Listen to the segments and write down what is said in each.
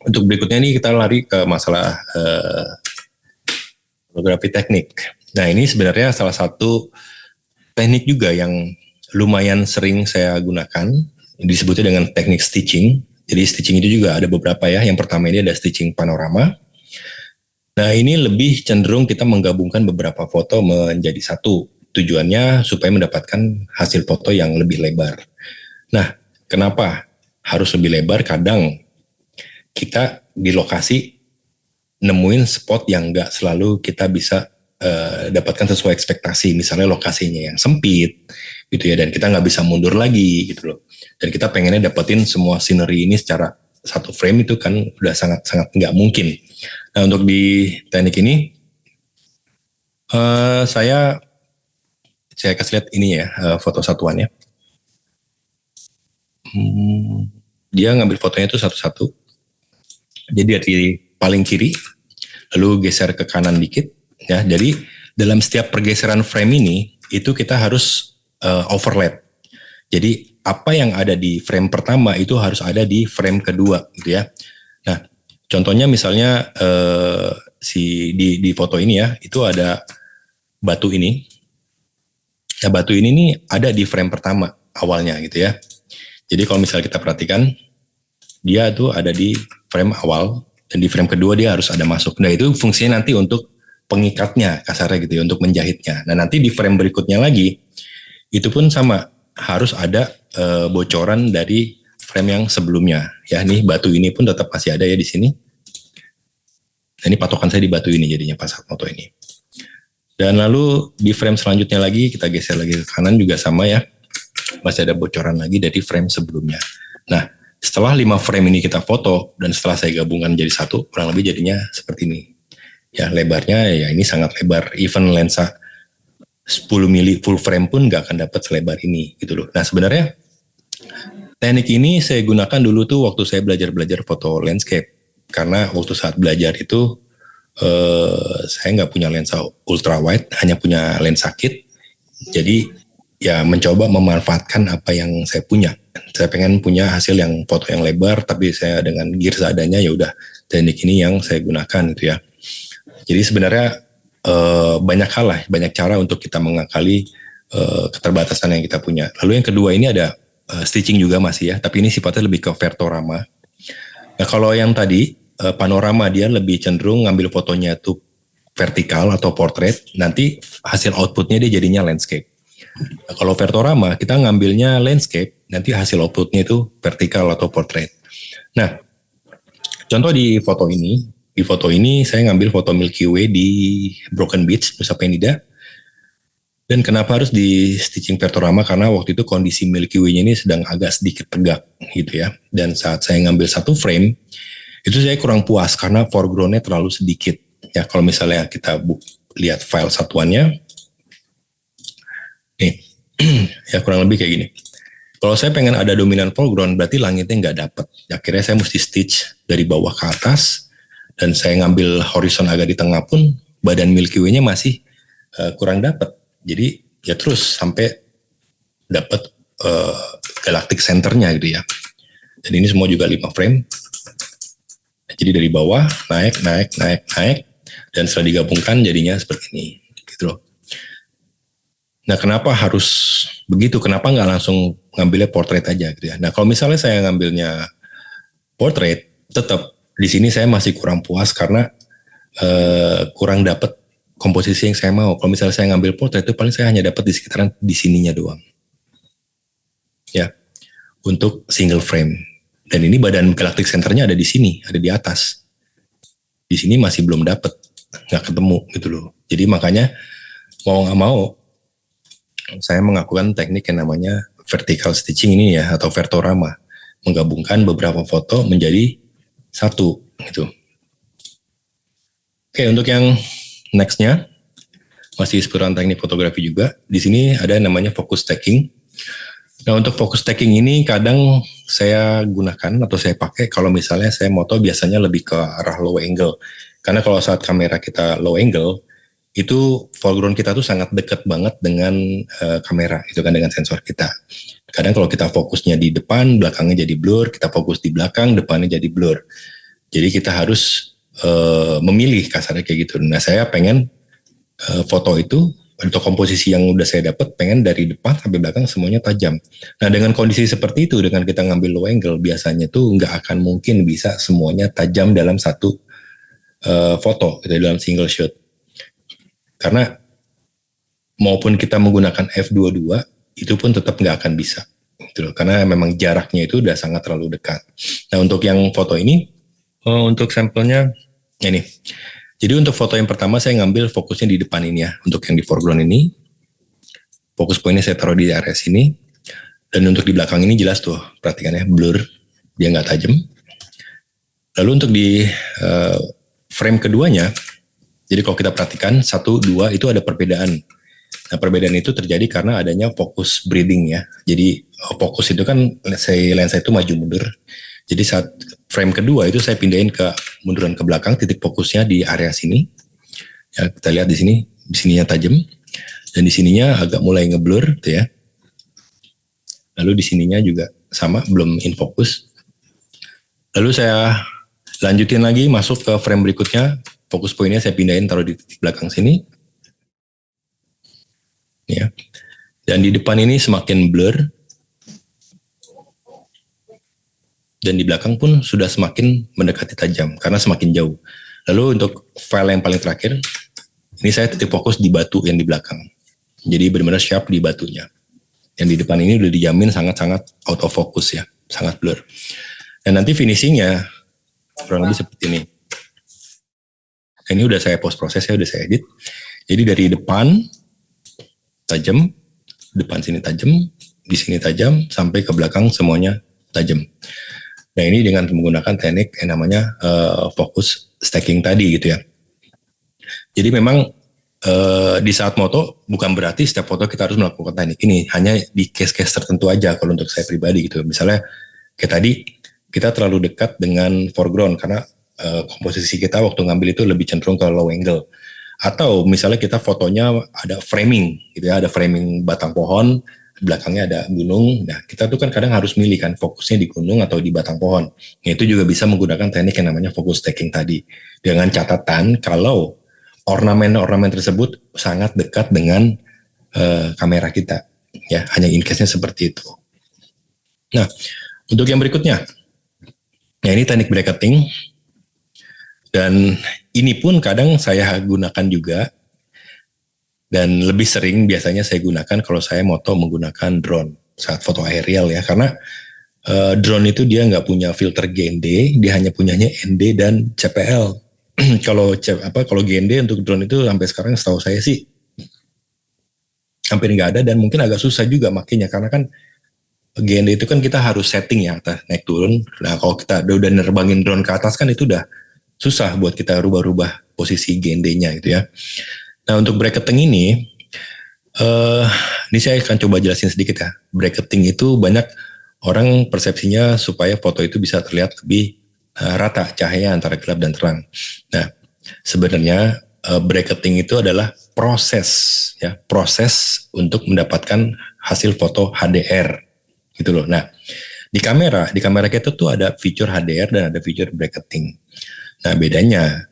Untuk berikutnya nih kita lari ke masalah fotografi teknik. Nah ini sebenarnya salah satu teknik juga yang lumayan sering saya gunakan, disebutnya dengan teknik stitching. Jadi stitching itu juga ada beberapa ya. Yang pertama ini ada stitching panorama. Nah ini lebih cenderung kita menggabungkan beberapa foto menjadi satu. Tujuannya supaya mendapatkan hasil foto yang lebih lebar. Nah kenapa harus lebih lebar? Kadang kita di lokasi nemuin spot yang nggak selalu kita bisa dapatkan sesuai ekspektasi. Misalnya lokasinya yang sempit gitu ya, dan kita nggak bisa mundur lagi gitu loh. Dan kita pengennya dapetin semua scenery ini secara satu frame, itu kan udah sangat-sangat nggak mungkin. Nah untuk di teknik ini saya kasih lihat ini ya, foto satuannya. Dia ngambil fotonya itu satu-satu. Jadi dari paling kiri, lalu geser ke kanan dikit. Ya, jadi dalam setiap pergeseran frame ini, itu kita harus overlap. Jadi apa yang ada di frame pertama itu harus ada di frame kedua, gitu ya. Nah, contohnya misalnya di foto ini ya, itu ada batu ini. Nah, batu ini nih ada di frame pertama awalnya, gitu ya. Jadi kalau misalnya kita perhatikan, dia tuh ada di frame awal, dan di frame kedua dia harus ada masuk. Nah itu fungsinya nanti untuk pengikatnya, kasarnya gitu ya, untuk menjahitnya. Nah nanti di frame berikutnya lagi, itu pun sama, harus ada bocoran dari frame yang sebelumnya. Ya nih batu ini pun tetap masih ada ya di sini. Nah, ini patokan saya di batu ini jadinya pas saat foto ini. Dan lalu di frame selanjutnya lagi, kita geser lagi ke kanan juga sama ya. Masih ada bocoran lagi dari frame sebelumnya. Nah, setelah 5 frame ini kita foto, dan setelah saya gabungkan jadi satu, kurang lebih jadinya seperti ini. Ya, lebarnya ya ini sangat lebar. Even lensa 10 mili full frame pun nggak akan dapat selebar ini, gitu loh. Nah, sebenarnya teknik ini saya gunakan dulu tuh waktu saya belajar foto landscape. Karena waktu saat belajar itu, saya nggak punya lensa ultra wide, hanya punya lensa kit. Jadi, ya mencoba memanfaatkan apa yang saya punya. Saya pengen punya hasil yang foto yang lebar, tapi saya dengan gear seadanya, ya udah teknik ini yang saya gunakan gitu ya. Jadi sebenarnya banyak hal lah, banyak cara untuk kita mengakali keterbatasan yang kita punya. Lalu yang kedua ini ada stitching juga masih ya, tapi ini sifatnya lebih ke vertorama. Nah kalau yang tadi panorama, dia lebih cenderung ngambil fotonya tuh vertikal atau portrait, nanti hasil outputnya dia jadinya landscape. Nah, kalau vertorama kita ngambilnya landscape, nanti hasil outputnya itu vertikal atau portrait. Nah, contoh di foto ini saya ngambil foto Milky Way di Broken Beach, Nusa Penida. Dan kenapa harus di stitching vertorama? Karena waktu itu kondisi Milky Way-nya ini sedang agak sedikit tegak gitu ya. Dan saat saya ngambil satu frame, itu saya kurang puas karena foreground-nya terlalu sedikit. Ya, kalau misalnya kita lihat file satuannya, nih, ya kurang lebih kayak gini. Kalau saya pengen ada dominan foreground, berarti langitnya nggak dapet. Akhirnya saya mesti stitch dari bawah ke atas, dan saya ngambil horizon agak di tengah pun, badan Milky Way-nya masih kurang dapet. Jadi ya terus sampai dapet galactic center-nya gitu ya. Dan ini semua juga 5 frame. Jadi dari bawah, naik, dan setelah digabungkan jadinya seperti ini. Gitu loh. Nah, kenapa harus begitu? Kenapa nggak langsung ngambilnya portrait aja gitu ya? Nah, kalau misalnya saya ngambilnya portrait, tetap di sini saya masih kurang puas karena kurang dapat komposisi yang saya mau. Kalau misalnya saya ngambil portrait itu paling saya hanya dapat di sekitaran di sininya doang. Ya, untuk single frame. Dan ini badan galactic center-nya ada di sini, ada di atas. Di sini masih belum dapat, nggak ketemu gitu loh. Jadi makanya mau nggak mau, saya mengakukan teknik yang namanya vertical stitching ini ya, atau vertorama, menggabungkan beberapa foto menjadi satu gitu. Oke, untuk yang nextnya masih seputar teknik fotografi juga. Di sini ada yang namanya focus stacking. Nah, untuk focus stacking ini kadang saya gunakan atau saya pakai kalau misalnya saya moto biasanya lebih ke arah low angle. Karena kalau saat kamera kita low angle, itu foreground kita tuh sangat dekat banget dengan kamera, itu kan dengan sensor kita. Kadang kalau kita fokusnya di depan, belakangnya jadi blur, kita fokus di belakang, depannya jadi blur. Jadi kita harus memilih kasarnya kayak gitu. Nah saya pengen foto itu untuk komposisi yang udah saya dapat pengen dari depan sampai belakang semuanya tajam. Nah dengan kondisi seperti itu, dengan kita ngambil low angle, biasanya tuh nggak akan mungkin bisa semuanya tajam dalam satu foto, gitu, dalam single shot. Karena maupun kita menggunakan f22, itu pun tetap nggak akan bisa. Gitu loh. Karena memang jaraknya itu udah sangat terlalu dekat. Nah untuk yang foto ini, untuk sampelnya ini. Jadi untuk foto yang pertama saya ngambil fokusnya di depan ini ya. Untuk yang di foreground ini, fokus poinnya saya taruh di area sini. Dan untuk di belakang ini jelas tuh, perhatikan ya, blur, dia nggak tajam. Lalu untuk di frame keduanya, jadi kalau kita perhatikan 1, 2 itu ada perbedaan. Nah perbedaan itu terjadi karena adanya fokus breathing ya. Jadi fokus itu kan lensa itu maju mundur. Jadi saat frame kedua itu saya pindahin ke munduran ke belakang, titik fokusnya di area sini. Ya, kita lihat di sininya tajam, dan di sininya agak mulai ngeblur, gitu ya. Lalu di sininya juga sama, belum in focus. Lalu saya lanjutin lagi masuk ke frame berikutnya, fokus poinnya saya pindahin taruh di titik belakang sini. Ya. Dan di depan ini semakin blur. Dan di belakang pun sudah semakin mendekati tajam karena semakin jauh. Lalu untuk file yang paling terakhir, ini saya titik fokus di batu yang di belakang. Jadi benar-benar sharp di batunya. Yang di depan ini udah dijamin sangat-sangat out of focus ya, sangat blur. Dan nanti finishingnya kurang lebih seperti ini. Ini udah saya post proses ya, udah saya edit. Jadi dari depan tajam, depan sini tajam, di sini tajam, sampai ke belakang semuanya tajam. Nah ini dengan menggunakan teknik yang namanya focus stacking tadi gitu ya. Jadi memang di saat moto bukan berarti setiap foto kita harus melakukan teknik ini, hanya di case-case tertentu aja kalau untuk saya pribadi gitu. Misalnya kayak tadi kita terlalu dekat dengan foreground karena komposisi kita waktu ngambil itu lebih cenderung ke low angle. Atau misalnya kita fotonya ada framing gitu ya, ada framing batang pohon, belakangnya ada gunung. Nah, kita tuh kan kadang harus milih kan fokusnya di gunung atau di batang pohon. Nah, itu juga bisa menggunakan teknik yang namanya focus stacking tadi. Dengan catatan kalau ornamen-ornamen tersebut sangat dekat dengan kamera kita. Ya, hanya in case-nya seperti itu. Nah, untuk yang berikutnya. Nah, ini teknik bracketing. Dan ini pun kadang saya gunakan juga. Dan lebih sering biasanya saya gunakan kalau saya moto menggunakan drone saat foto aerial ya, karena drone itu dia nggak punya filter GND, dia hanya punyanya ND dan CPL. Kalau GND untuk drone itu sampai sekarang setahu saya sih hampir nggak ada, dan mungkin agak susah juga makanya karena kan GND itu kan kita harus setting ya atas naik turun. Nah kalau kita udah nerbangin drone ke atas kan itu udah susah buat kita rubah-rubah posisi GND-nya gitu ya. Nah untuk bracketing ini saya akan coba jelasin sedikit ya. Bracketing itu banyak orang persepsinya supaya foto itu bisa terlihat lebih rata cahaya antara gelap dan terang. Nah sebenarnya bracketing itu adalah proses untuk mendapatkan hasil foto HDR gitu loh. Nah di kamera kita tuh ada fitur HDR dan ada fitur bracketing. Nah bedanya,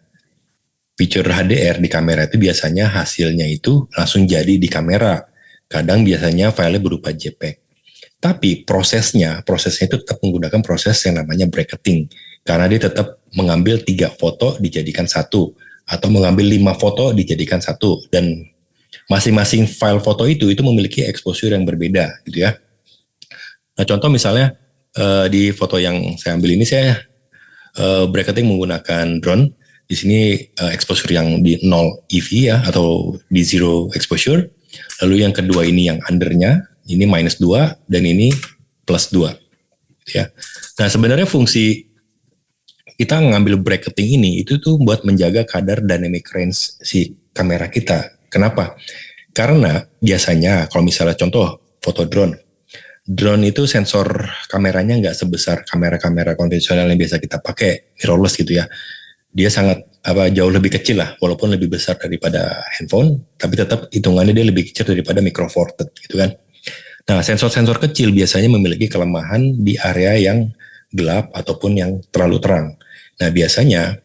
fitur HDR di kamera itu biasanya hasilnya itu langsung jadi di kamera. Kadang biasanya filenya berupa JPEG. Tapi prosesnya itu tetap menggunakan proses yang namanya bracketing. Karena dia tetap mengambil 3 foto dijadikan 1. Atau mengambil 5 foto dijadikan 1. Dan masing-masing file foto itu memiliki exposure yang berbeda gitu ya. Nah contoh misalnya di foto yang saya ambil ini saya bracketing menggunakan drone. Di sini exposure yang di 0 EV ya, atau di zero exposure. Lalu yang kedua ini yang undernya, ini -2 dan ini +2 ya. Nah sebenarnya fungsi kita ngambil bracketing ini itu tuh buat menjaga kadar dynamic range si kamera kita. Kenapa? Karena biasanya kalau misalnya contoh foto drone itu sensor kameranya nggak sebesar kamera-kamera konvensional yang biasa kita pakai, mirrorless gitu ya. dia sangat jauh lebih kecil lah, walaupun lebih besar daripada handphone, tapi tetap hitungannya dia lebih kecil daripada micro four third gitu kan. Nah, sensor-sensor kecil biasanya memiliki kelemahan di area yang gelap ataupun yang terlalu terang. Nah, biasanya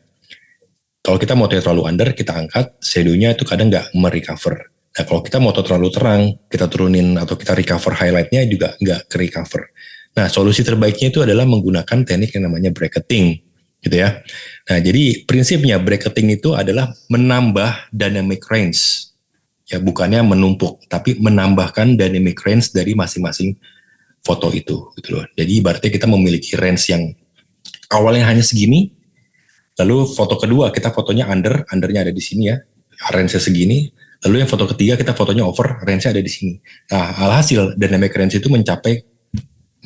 kalau kita moto terlalu under, kita angkat, shadow-nya itu kadang nggak merecover. Nah, kalau kita moto terlalu terang, kita turunin atau kita recover highlight-nya juga nggak ke-recover. Nah, solusi terbaiknya itu adalah menggunakan teknik yang namanya bracketing, gitu ya. Nah, jadi prinsipnya bracketing itu adalah menambah dynamic range. Ya, bukannya menumpuk, tapi menambahkan dynamic range dari masing-masing foto itu, gitu loh. Jadi ibaratnya kita memiliki range yang awalnya hanya segini, lalu foto kedua kita fotonya undernya ada di sini ya, range-nya segini. Lalu yang foto ketiga kita fotonya over, range-nya ada di sini. Nah, alhasil dynamic range itu mencapai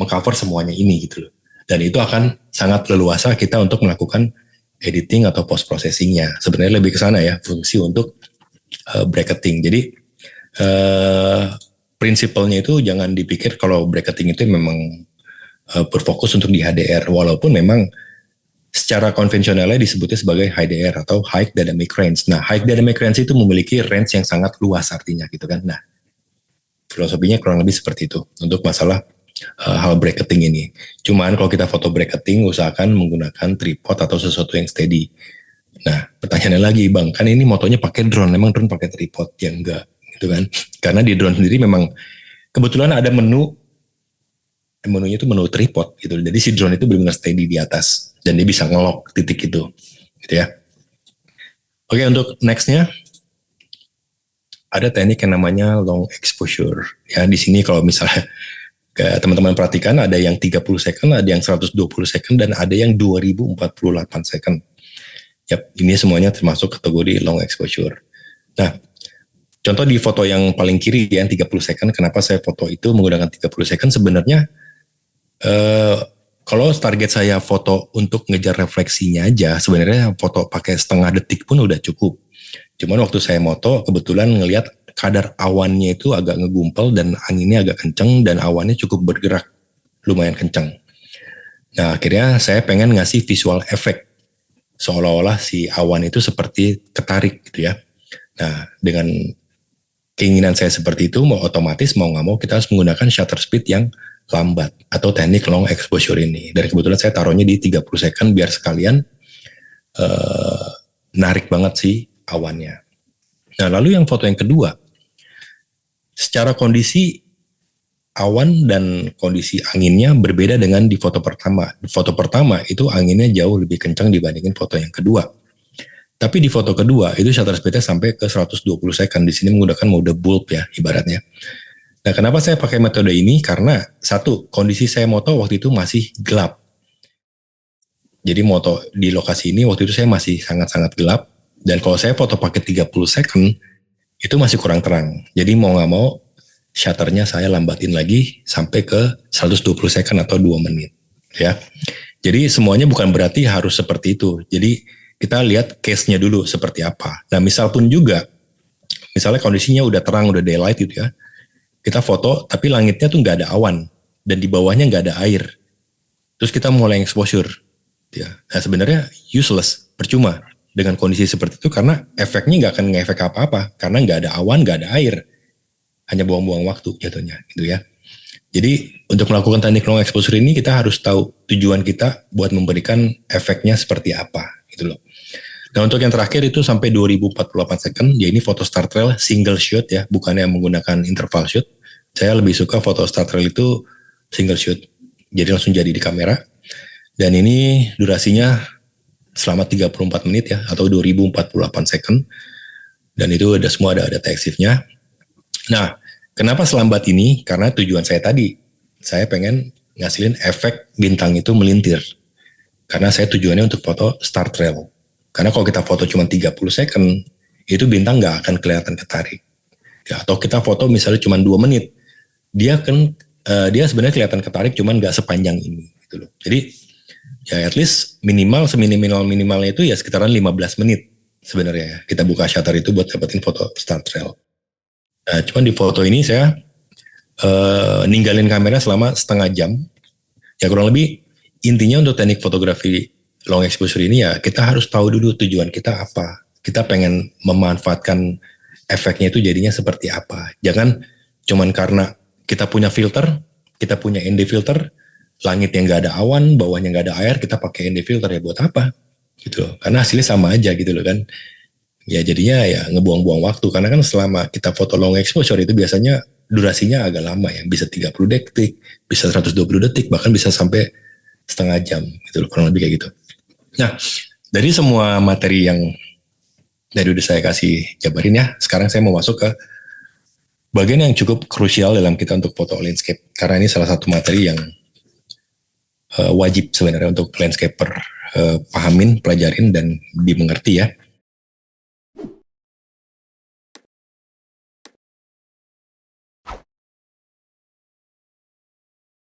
mengcover semuanya ini gitu loh. Dan itu akan sangat leluasa kita untuk melakukan editing atau post processingnya. Sebenarnya lebih ke sana ya, fungsi untuk bracketing. Jadi prinsipalnya itu jangan dipikir kalau bracketing itu memang berfokus untuk di HDR, walaupun memang secara konvensionalnya disebutnya sebagai HDR atau High Dynamic Range. Nah, High Dynamic Range itu memiliki range yang sangat luas artinya gitu kan. Nah, filosofinya kurang lebih seperti itu untuk masalah hal bracketing ini. Cuman kalau kita foto bracketing, usahakan menggunakan tripod atau sesuatu yang steady. Nah, pertanyaannya lagi, Bang, kan ini motonya pakai drone, memang drone pakai tripod? Ya enggak, gitu kan. Karena di drone sendiri memang kebetulan ada menunya itu menu tripod gitu. Jadi si drone itu benar-benar steady di atas dan dia bisa ngelok titik itu, gitu ya. Oke, untuk nextnya ada teknik yang namanya long exposure. Ya, di sini kalau misalnya teman-teman perhatikan ada yang 30 second, ada yang 120 second, dan ada yang 2048 second. Yap, ini semuanya termasuk kategori long exposure. Nah, contoh di foto yang paling kiri yang 30 second, kenapa saya foto itu menggunakan 30 second? Sebenarnya kalau target saya foto untuk ngejar refleksinya aja, sebenarnya foto pakai setengah detik pun udah cukup. Cuman waktu saya moto, kebetulan ngelihat kadar awannya itu agak ngegumpel dan anginnya agak kenceng dan awannya cukup bergerak lumayan kenceng. Nah, akhirnya saya pengen ngasih visual efek seolah-olah si awan itu seperti ketarik gitu ya. Nah, dengan keinginan saya seperti itu, mau otomatis mau nggak mau kita harus menggunakan shutter speed yang lambat atau teknik long exposure ini. Dan kebetulan saya taruhnya di 30 second biar sekalian narik banget sih awannya. Nah, lalu yang foto yang kedua, secara kondisi awan dan kondisi anginnya berbeda dengan di foto pertama. Di foto pertama itu anginnya jauh lebih kencang dibandingin foto yang kedua. Tapi di foto kedua itu shutter speednya sampai ke 120 second. Di sini menggunakan mode bulb ya ibaratnya. Nah, kenapa saya pakai metode ini? Karena satu, kondisi saya moto waktu itu masih gelap. Jadi moto di lokasi ini waktu itu saya masih sangat-sangat gelap. Dan kalau saya foto pakai 30 second, itu masih kurang terang. Jadi mau nggak mau, shutternya saya lambatin lagi sampai ke 120 second atau 2 menit. Ya. Jadi semuanya bukan berarti harus seperti itu. Jadi kita lihat case-nya dulu seperti apa. Nah, misal pun juga, misalnya kondisinya udah terang, udah daylight gitu ya. Kita foto, tapi langitnya tuh nggak ada awan. Dan di bawahnya nggak ada air. Terus kita mulai exposure. Ya. Nah, sebenarnya useless, percuma dengan kondisi seperti itu karena efeknya nggak akan ngefek apa-apa. Karena nggak ada awan, nggak ada air. Hanya buang-buang waktu jatuhnya gitu ya. Jadi untuk melakukan teknik long exposure ini kita harus tahu tujuan kita buat memberikan efeknya seperti apa gitu loh. Nah, untuk yang terakhir itu sampai 2048 second, ya ini foto start trail single shoot ya, bukannya menggunakan interval shoot. Saya lebih suka foto start trail itu single shoot, jadi langsung jadi di kamera. Dan ini durasinya selama 34 menit ya, atau 2048 second. Dan itu ada semua ada tekstifnya. Nah, kenapa selambat ini? Karena tujuan saya tadi, saya pengen ngasilin efek bintang itu melintir. Karena saya tujuannya untuk foto start trail. Karena kalau kita foto cuma 30 second, itu bintang nggak akan kelihatan ketarik. Ya, atau kita foto misalnya cuma 2 menit, dia sebenarnya kelihatan ketarik, cuman nggak sepanjang ini. Gitu loh. Jadi ya at least minimalnya itu ya sekitaran 15 menit sebenarnya. Kita buka shutter itu buat dapetin foto start trail. Nah, cuman di foto ini saya ninggalin kamera selama setengah jam. Ya kurang lebih intinya untuk teknik fotografi long exposure ini ya kita harus tahu dulu tujuan kita apa. Kita pengen memanfaatkan efeknya itu jadinya seperti apa. Jangan cuman karena kita punya filter, kita punya ND filter, langit yang nggak ada awan, bawahnya nggak ada air, kita pakai ND filter ya buat apa? Gitu loh. Karena hasilnya sama aja gitu loh kan. Ya jadinya ya ngebuang-buang waktu. Karena kan selama kita foto long exposure itu biasanya durasinya agak lama ya. Bisa 30 detik, bisa 120 detik, bahkan bisa sampai setengah jam gitu loh, kurang lebih kayak gitu. Nah, dari semua materi yang tadi udah saya kasih jabarin ya, sekarang saya mau masuk ke bagian yang cukup krusial dalam kita untuk foto landscape. Karena ini salah satu materi yang wajib sebenarnya untuk landscaper pahamin, pelajarin, dan dimengerti ya.